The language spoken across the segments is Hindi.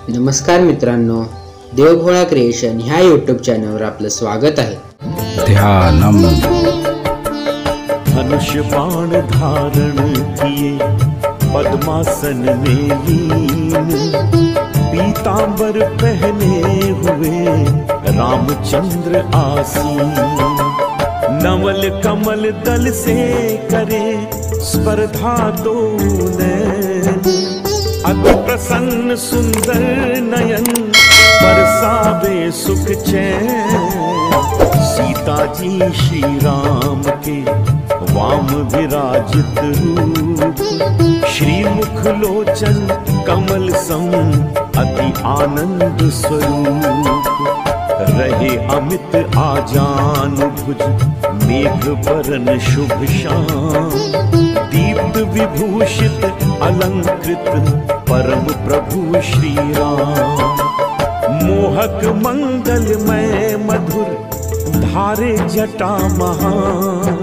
नमस्कार मित्रांनो, देवभोळा क्रिएशन ह्या यूट्यूब चॅनलवर आपलं स्वागत आहे। ध्यानम। धनुष बाण धारण किए पद्मासन में लीन, पीतांबर पहने हुए रामचंद्र आसीन, नवल कमल दल से करे स्पर्धा दो नैन, अति प्रसन्न सुंदर नयन बरसावे सुख चैन, सीता जी श्री राम के वाम विराजित रूप, श्री मुख लोचन कमल सम अति आनंद स्वरूप, रहे अमित आजान भुज मेघ बरन शुभ शाम, दीप्त विभूषित अलंकृत परम प्रभु श्री राम, मोहक मंगलमय मधुर धारे जटा महान,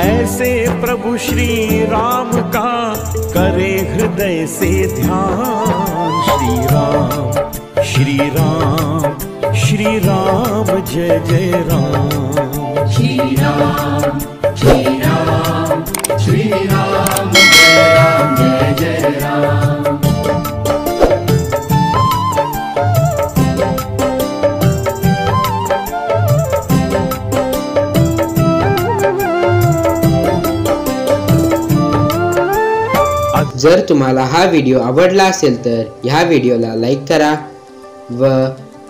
ऐसे प्रभु श्री राम का करे हृदय से ध्यान। श्री राम श्री राम श्री राम जय जय राम, श्री राम श्री राम श्री राम जय राम जय जय राम। जर तुम्हाला हा व्हिडिओ आवडला असेल तर ह्या व्हिडिओला लाईक करा व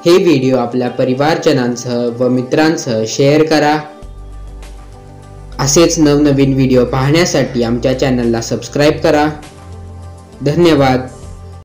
हे व्हिडिओ आपल्या परिवारजनांसह व मित्रांसह शेअर करा। असेच नवनवीन व्हिडिओ पाहण्यासाठी आमच्या चॅनलला सबस्क्राइब करा। धन्यवाद।